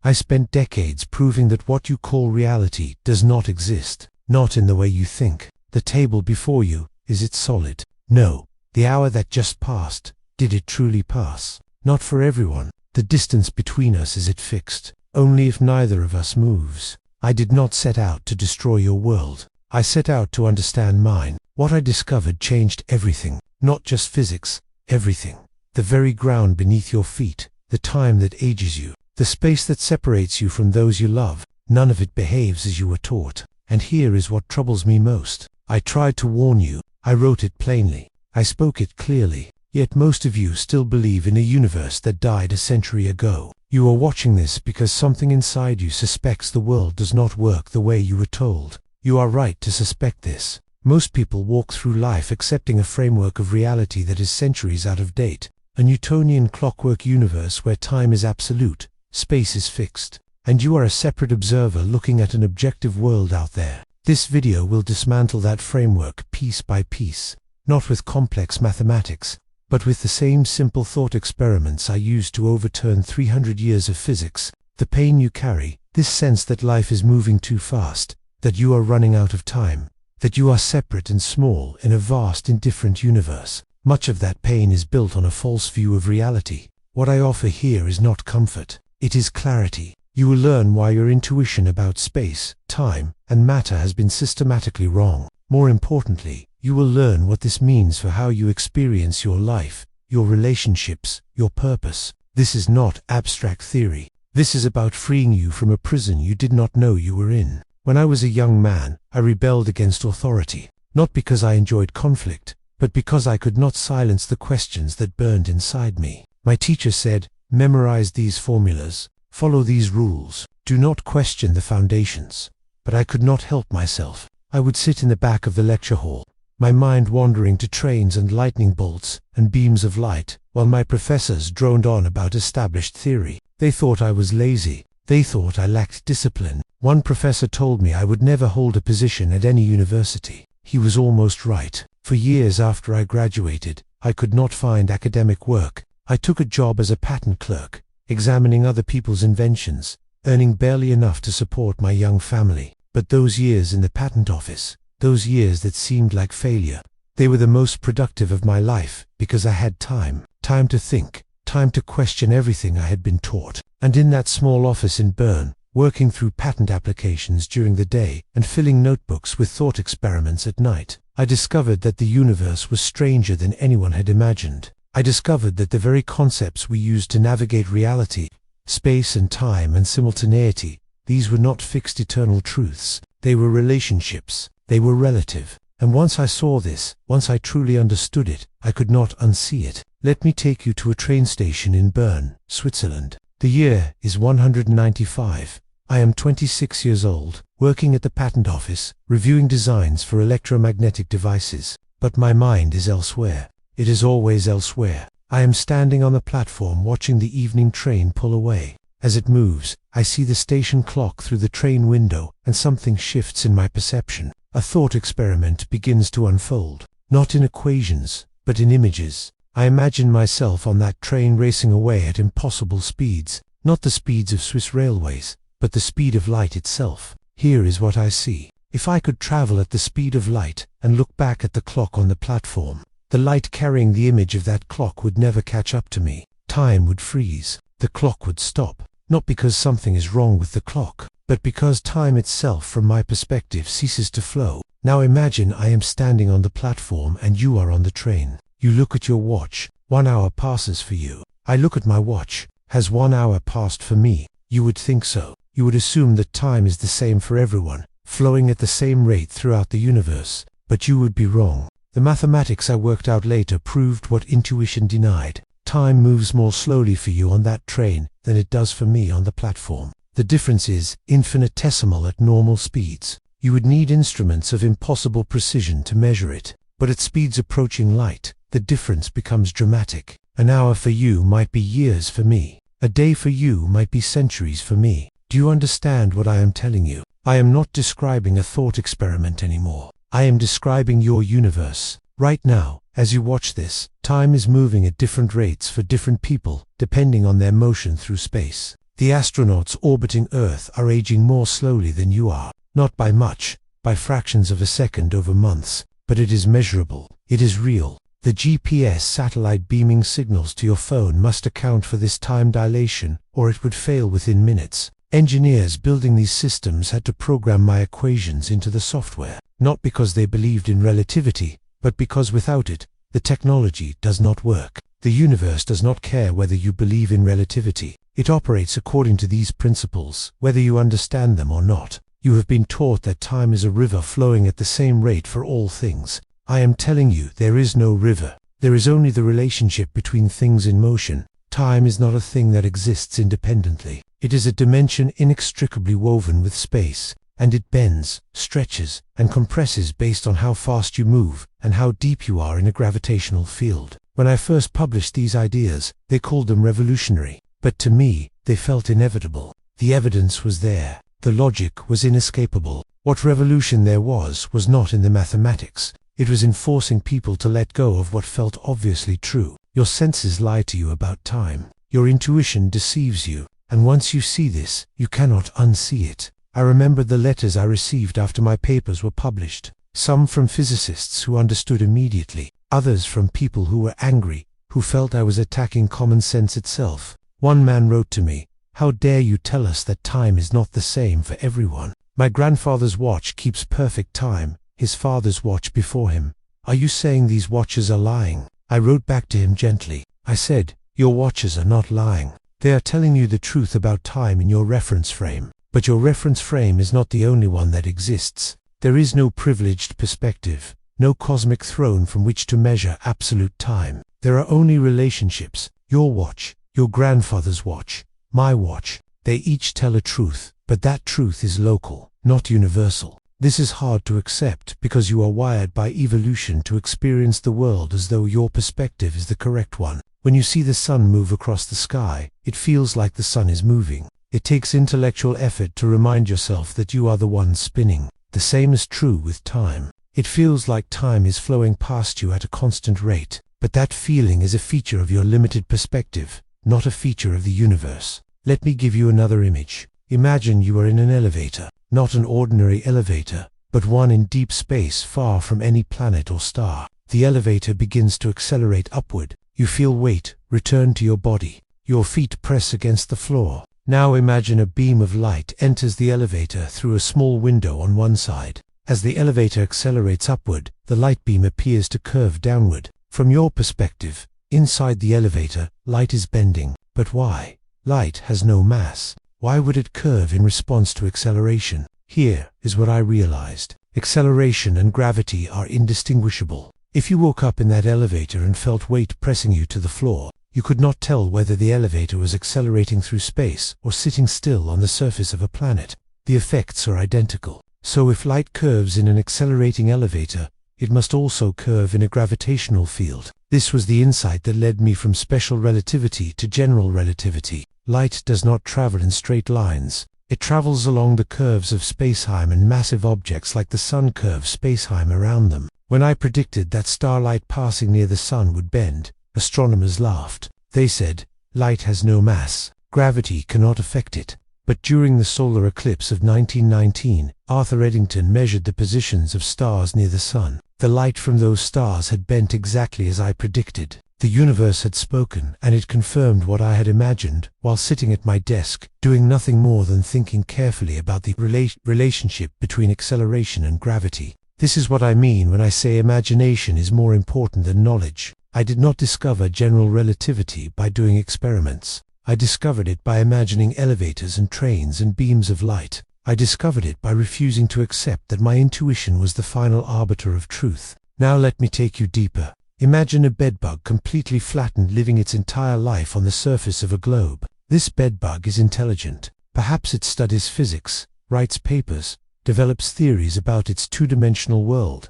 I spent decades proving that what you call reality does not exist. Not in the way you think. The table before you, is it solid? No. The hour that just passed, did it truly pass? Not for everyone. The distance between us, is it fixed? Only if neither of us moves. I did not set out to destroy your world. I set out to understand mine. What I discovered changed everything. Not just physics, everything. The very ground beneath your feet, the time that ages you, the space that separates you from those you love. None of it behaves as you were taught. And here is what troubles me most. I tried to warn you. I wrote it plainly. I spoke it clearly. Yet most of you still believe in a universe that died a century ago. You are watching this because something inside you suspects the world does not work the way you were told. You are right to suspect this. Most people walk through life accepting a framework of reality that is centuries out of date. A Newtonian clockwork universe where time is absolute, space is fixed, and you are a separate observer looking at an objective world out there. This video will dismantle that framework piece by piece, not with complex mathematics, but with the same simple thought experiments I used to overturn 300 years of physics. The pain you carry, this sense that life is moving too fast, that you are running out of time, that you are separate and small in a vast indifferent universe. Much of that pain is built on a false view of reality. What I offer here is not comfort, it is clarity. You will learn why your intuition about space, time, and matter has been systematically wrong. More importantly, you will learn what this means for how you experience your life, your relationships, your purpose. This is not abstract theory. This is about freeing you from a prison you did not know you were in. When I was a young man, I rebelled against authority, not because I enjoyed conflict, but because I could not silence the questions that burned inside me. My teacher said, memorize these formulas, follow these rules, do not question the foundations. But I could not help myself. I would sit in the back of the lecture hall, my mind wandering to trains and lightning bolts and beams of light, while my professors droned on about established theory. They thought I was lazy. They thought I lacked discipline. One professor told me I would never hold a position at any university. He was almost right. For years after I graduated, I could not find academic work. I took a job as a patent clerk, examining other people's inventions, earning barely enough to support my young family. But those years in the patent office, those years that seemed like failure, they were the most productive of my life because I had time to think, time to question everything I had been taught. And in that small office in Bern, working through patent applications during the day and filling notebooks with thought experiments at night, I discovered that the universe was stranger than anyone had imagined. I discovered that the very concepts we use to navigate reality, space and time and simultaneity, these were not fixed eternal truths. They were relationships. They were relative. And once I saw this, once I truly understood it, I could not unsee it. Let me take you to a train station in Bern, Switzerland. The year is 195. I am 26 years old, working at the patent office, reviewing designs for electromagnetic devices. But my mind is elsewhere. It is always elsewhere. I am standing on the platform watching the evening train pull away. As it moves, I see the station clock through the train window, and something shifts in my perception. A thought experiment begins to unfold, not in equations, but in images. I imagine myself on that train racing away at impossible speeds, not the speeds of Swiss railways, but the speed of light itself. Here is what I see. If I could travel at the speed of light and look back at the clock on the platform, the light carrying the image of that clock would never catch up to me. Time would freeze. The clock would stop. Not because something is wrong with the clock, but because time itself from my perspective ceases to flow. Now imagine I am standing on the platform and you are on the train. You look at your watch. 1 hour passes for you. I look at my watch. Has 1 hour passed for me? You would think so. You would assume that time is the same for everyone, flowing at the same rate throughout the universe. But you would be wrong. The mathematics I worked out later proved what intuition denied. Time moves more slowly for you on that train than it does for me on the platform. The difference is infinitesimal at normal speeds. You would need instruments of impossible precision to measure it. But at speeds approaching light, the difference becomes dramatic. An hour for you might be years for me. A day for you might be centuries for me. Do you understand what I am telling you? I am not describing a thought experiment anymore. I am describing your universe. Right now, as you watch this, time is moving at different rates for different people, depending on their motion through space. The astronauts orbiting Earth are aging more slowly than you are. Not by much, by fractions of a second over months, but it is measurable. It is real. The GPS satellite beaming signals to your phone must account for this time dilation, or it would fail within minutes. Engineers building these systems had to program my equations into the software, not because they believed in relativity, but because without it, the technology does not work. The universe does not care whether you believe in relativity. It operates according to these principles, whether you understand them or not. You have been taught that time is a river flowing at the same rate for all things. I am telling you, there is no river. There is only the relationship between things in motion. Time is not a thing that exists independently. It is a dimension inextricably woven with space, and it bends, stretches, and compresses based on how fast you move and how deep you are in a gravitational field. When I first published these ideas, they called them revolutionary, but to me, they felt inevitable. The evidence was there. The logic was inescapable. What revolution there was not in the mathematics. It was in forcing people to let go of what felt obviously true. Your senses lie to you about time. Your intuition deceives you. And once you see this, you cannot unsee it. I remembered the letters I received after my papers were published. Some from physicists who understood immediately. Others from people who were angry, who felt I was attacking common sense itself. One man wrote to me, "How dare you tell us that time is not the same for everyone? My grandfather's watch keeps perfect time, his father's watch before him. Are you saying these watches are lying?" I wrote back to him gently. I said, "Your watches are not lying. They are telling you the truth about time in your reference frame. But your reference frame is not the only one that exists. There is no privileged perspective, no cosmic throne from which to measure absolute time. There are only relationships. Your watch, your grandfather's watch, my watch. They each tell a truth, but that truth is local, not universal. This is hard to accept because you are wired by evolution to experience the world as though your perspective is the correct one. When you see the sun move across the sky, it feels like the sun is moving. It takes intellectual effort to remind yourself that you are the one spinning. The same is true with time. It feels like time is flowing past you at a constant rate, but that feeling is a feature of your limited perspective, not a feature of the universe. Let me give you another image. Imagine you are in an elevator, not an ordinary elevator, but one in deep space far from any planet or star. The elevator begins to accelerate upward. You feel weight return to your body. Your feet press against the floor. Now imagine a beam of light enters the elevator through a small window on one side. As the elevator accelerates upward, the light beam appears to curve downward. From your perspective, inside the elevator, light is bending. But why? Light has no mass. Why would it curve in response to acceleration? Here is what I realized. Acceleration and gravity are indistinguishable. If you woke up in that elevator and felt weight pressing you to the floor, you could not tell whether the elevator was accelerating through space or sitting still on the surface of a planet. The effects are identical. So if light curves in an accelerating elevator, it must also curve in a gravitational field. This was the insight that led me from special relativity to general relativity. Light does not travel in straight lines. It travels along the curves of spacetime, and massive objects like the sun curve spacetime around them. When I predicted that starlight passing near the sun would bend, astronomers laughed. They said, "Light has no mass. Gravity cannot affect it." But during the solar eclipse of 1919, Arthur Eddington measured the positions of stars near the sun. The light from those stars had bent exactly as I predicted. The universe had spoken, and it confirmed what I had imagined while sitting at my desk, doing nothing more than thinking carefully about the relationship between acceleration and gravity. This is what I mean when I say imagination is more important than knowledge. I did not discover general relativity by doing experiments. I discovered it by imagining elevators and trains and beams of light. I discovered it by refusing to accept that my intuition was the final arbiter of truth. Now let me take you deeper. Imagine a bedbug completely flattened, living its entire life on the surface of a globe. This bedbug is intelligent. Perhaps it studies physics, writes papers, develops theories about its two-dimensional world.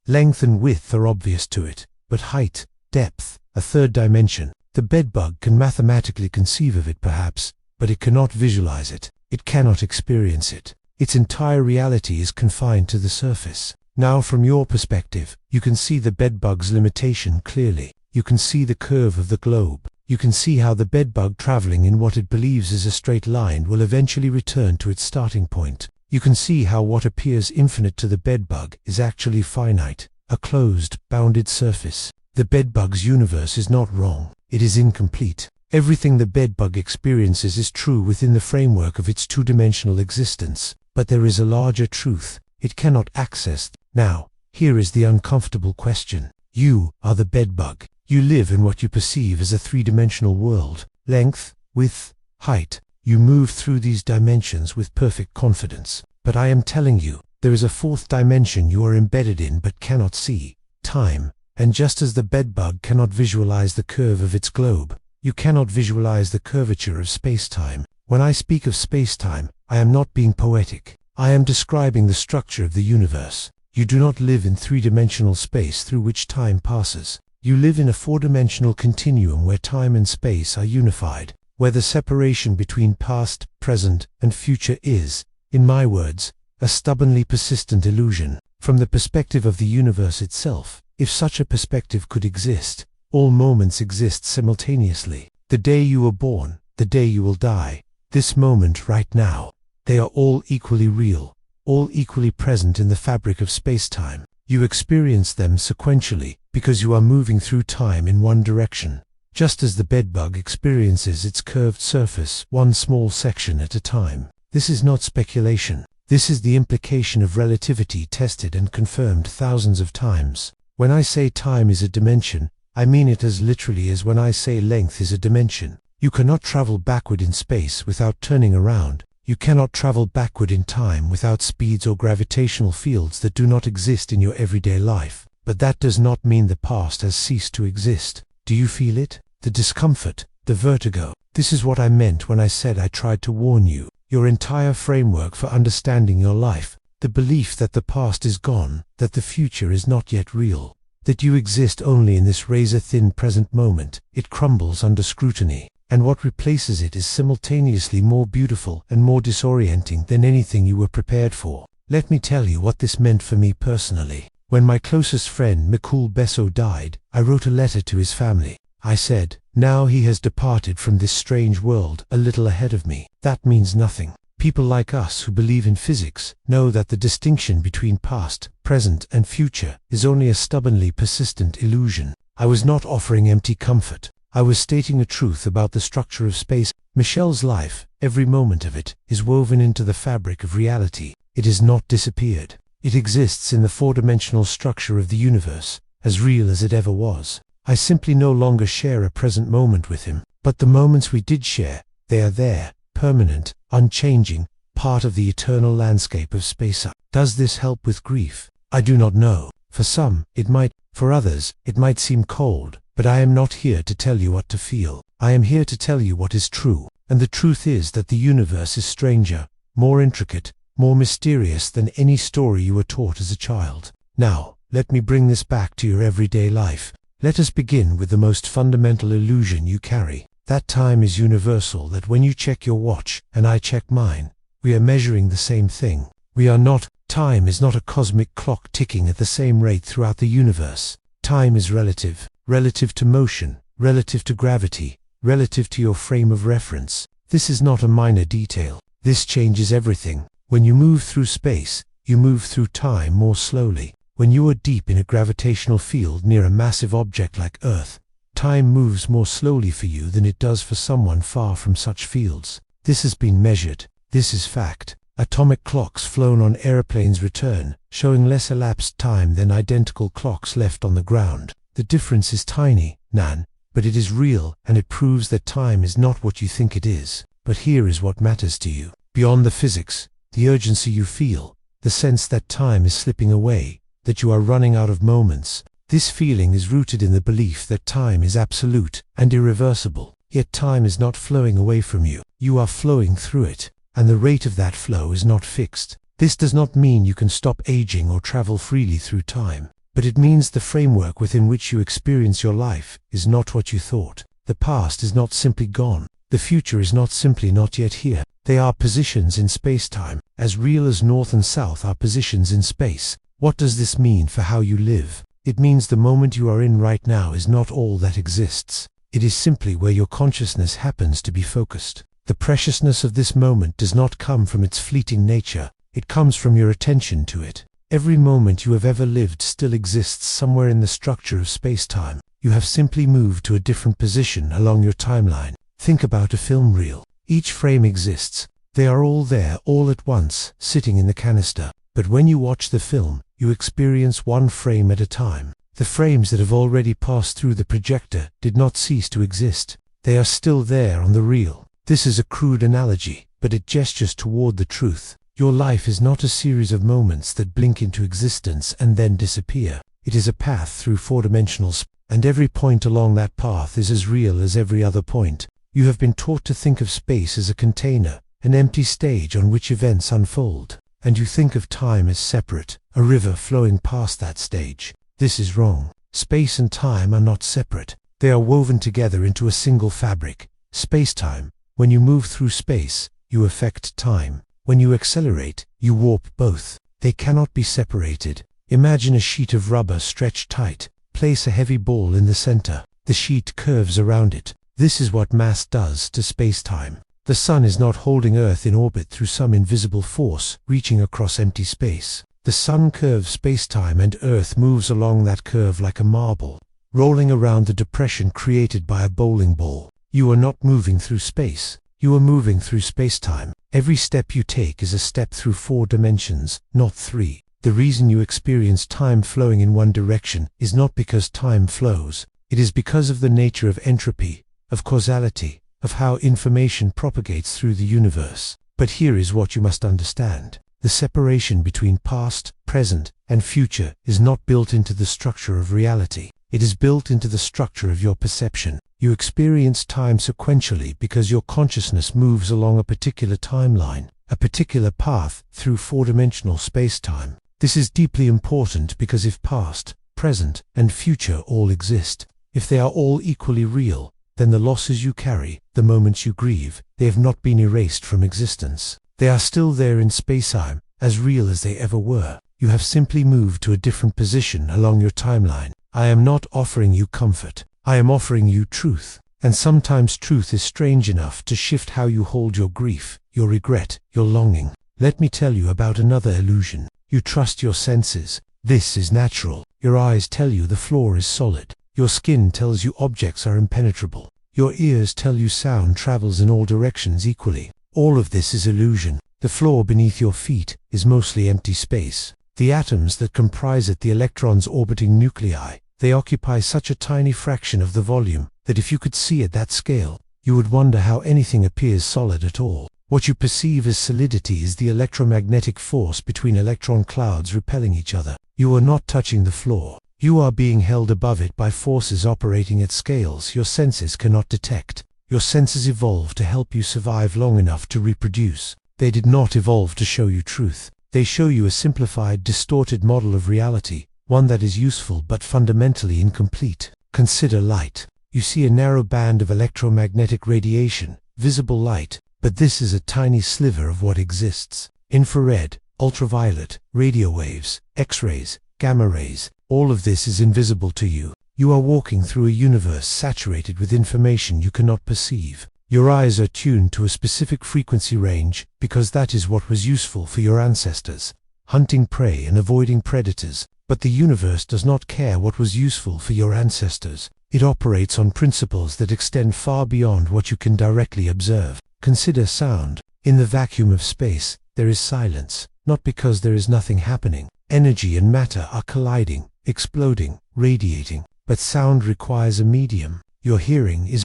Length and width are obvious to it, but height, depth, a third dimension. The bedbug can mathematically conceive of it perhaps, but it cannot visualize it. It cannot experience it. Its entire reality is confined to the surface. Now from your perspective, you can see the bedbug's limitation clearly. You can see the curve of the globe. You can see how the bedbug traveling in what it believes is a straight line will eventually return to its starting point. You can see how what appears infinite to the bedbug is actually finite, a closed, bounded surface. The bedbug's universe is not wrong, it is incomplete. Everything the bedbug experiences is true within the framework of its two-dimensional existence, but there is a larger truth it cannot access. Now, here is the uncomfortable question. You are the bedbug. You live in what you perceive as a three-dimensional world. Length, width, height. You move through these dimensions with perfect confidence. But I am telling you, there is a fourth dimension you are embedded in but cannot see. Time. And just as the bedbug cannot visualize the curve of its globe, you cannot visualize the curvature of space-time. When I speak of space-time, I am not being poetic. I am describing the structure of the universe. You do not live in three-dimensional space through which time passes. You live in a four-dimensional continuum where time and space are unified, where the separation between past, present, and future is, in my words, a stubbornly persistent illusion. From the perspective of the universe itself, if such a perspective could exist, all moments exist simultaneously. The day you were born, the day you will die, this moment right now. They are all equally real, all equally present in the fabric of space-time. You experience them sequentially because you are moving through time in one direction, just as the bedbug experiences its curved surface one small section at a time. This is not speculation. This is the implication of relativity tested and confirmed thousands of times. When I say time is a dimension, I mean it as literally as when I say length is a dimension. You cannot travel backward in space without turning around. You cannot travel backward in time without speeds or gravitational fields that do not exist in your everyday life. But that does not mean the past has ceased to exist. Do you feel it? The discomfort, the vertigo. This is what I meant when I said I tried to warn you. Your entire framework for understanding your life, the belief that the past is gone, that the future is not yet real, that you exist only in this razor-thin present moment, it crumbles under scrutiny. And what replaces it is simultaneously more beautiful and more disorienting than anything you were prepared for. Let me tell you what this meant for me personally. When my closest friend Mikul Besso died, I wrote a letter to his family. I said, now he has departed from this strange world a little ahead of me. That means nothing. People like us who believe in physics know that the distinction between past, present, and future is only a stubbornly persistent illusion. I was not offering empty comfort. I was stating a truth about the structure of space. Michelle's life, every moment of it, is woven into the fabric of reality. It has not disappeared. It exists in the four-dimensional structure of the universe, as real as it ever was. I simply no longer share a present moment with him, but the moments we did share, they are there, permanent, unchanging, part of the eternal landscape of space. Does this help with grief? I do not know. For some, it might. For others, it might seem cold. But I am not here to tell you what to feel. I am here to tell you what is true. And the truth is that the universe is stranger, more intricate, more mysterious than any story you were taught as a child. Now, let me bring this back to your everyday life. Let us begin with the most fundamental illusion you carry. That time is universal, that when you check your watch and I check mine, we are measuring the same thing. We are not. Time is not a cosmic clock ticking at the same rate throughout the universe. Time is relative. Relative to motion, relative to gravity, relative to your frame of reference. This is not a minor detail. This changes everything. When you move through space, you move through time more slowly. When you are deep in a gravitational field near a massive object like Earth, time moves more slowly for you than it does for someone far from such fields. This has been measured. This is fact. Atomic clocks flown on airplanes return, showing less elapsed time than identical clocks left on the ground. The difference is tiny, Nan, but it is real, and it proves that time is not what you think it is. But here is what matters to you. Beyond the physics, the urgency you feel, the sense that time is slipping away, that you are running out of moments. This feeling is rooted in the belief that time is absolute and irreversible. Yet time is not flowing away from you. You are flowing through it, and the rate of that flow is not fixed. This does not mean you can stop aging or travel freely through time. But it means the framework within which you experience your life is not what you thought. The past is not simply gone. The future is not simply not yet here. They are positions in space-time, as real as north and south are positions in space. What does this mean for how you live? It means the moment you are in right now is not all that exists. It is simply where your consciousness happens to be focused. The preciousness of this moment does not come from its fleeting nature, it comes from your attention to it. Every moment you have ever lived still exists somewhere in the structure of space-time. You have simply moved to a different position along your timeline. Think about a film reel. Each frame exists. They are all there, all at once, sitting in the canister. But when you watch the film, you experience one frame at a time. The frames that have already passed through the projector did not cease to exist. They are still there on the reel. This is a crude analogy, but it gestures toward the truth. Your life is not a series of moments that blink into existence and then disappear. It is a path through four-dimensional space, and every point along that path is as real as every other point. You have been taught to think of space as a container, an empty stage on which events unfold, and you think of time as separate, a river flowing past that stage. This is wrong. Space and time are not separate. They are woven together into a single fabric. Space-time. When you move through space, you affect time. When you accelerate, you warp both. They cannot be separated. Imagine a sheet of rubber stretched tight. Place a heavy ball in the center. The sheet curves around it. This is what mass does to space-time. The sun is not holding Earth in orbit through some invisible force reaching across empty space. The sun curves space-time and Earth moves along that curve like a marble, rolling around the depression created by a bowling ball. You are not moving through space. You are moving through space-time. Every step you take is a step through 4 dimensions, not 3. The reason you experience time flowing in one direction is not because time flows. It is because of the nature of entropy, of causality, of how information propagates through the universe. But here is what you must understand. The separation between past, present, and future is not built into the structure of reality. It is built into the structure of your perception. You experience time sequentially because your consciousness moves along a particular timeline, a particular path through 4-dimensional space-time. This is deeply important because if past, present, and future all exist, if they are all equally real, then the losses you carry, the moments you grieve, they have not been erased from existence. They are still there in space-time, as real as they ever were. You have simply moved to a different position along your timeline. I am not offering you comfort. I am offering you truth. And sometimes truth is strange enough to shift how you hold your grief, your regret, your longing. Let me tell you about another illusion. You trust your senses. This is natural. Your eyes tell you the floor is solid. Your skin tells you objects are impenetrable. Your ears tell you sound travels in all directions equally. All of this is illusion. The floor beneath your feet is mostly empty space. The atoms that comprise it, the electrons orbiting nuclei, they occupy such a tiny fraction of the volume that if you could see at that scale, you would wonder how anything appears solid at all. What you perceive as solidity is the electromagnetic force between electron clouds repelling each other. You are not touching the floor. You are being held above it by forces operating at scales your senses cannot detect. Your senses evolved to help you survive long enough to reproduce. They did not evolve to show you truth. They show you a simplified, distorted model of reality, one that is useful but fundamentally incomplete. Consider light. You see a narrow band of electromagnetic radiation, visible light, but this is a tiny sliver of what exists. Infrared, ultraviolet, radio waves, X-rays, gamma rays, all of this is invisible to you. You are walking through a universe saturated with information you cannot perceive. Your eyes are tuned to a specific frequency range because that is what was useful for your ancestors, hunting prey and avoiding predators. But the universe does not care what was useful for your ancestors. It operates on principles that extend far beyond what you can directly observe. Consider sound. In the vacuum of space, there is silence, not because there is nothing happening. Energy and matter are colliding, exploding, radiating. But sound requires a medium. Your hearing is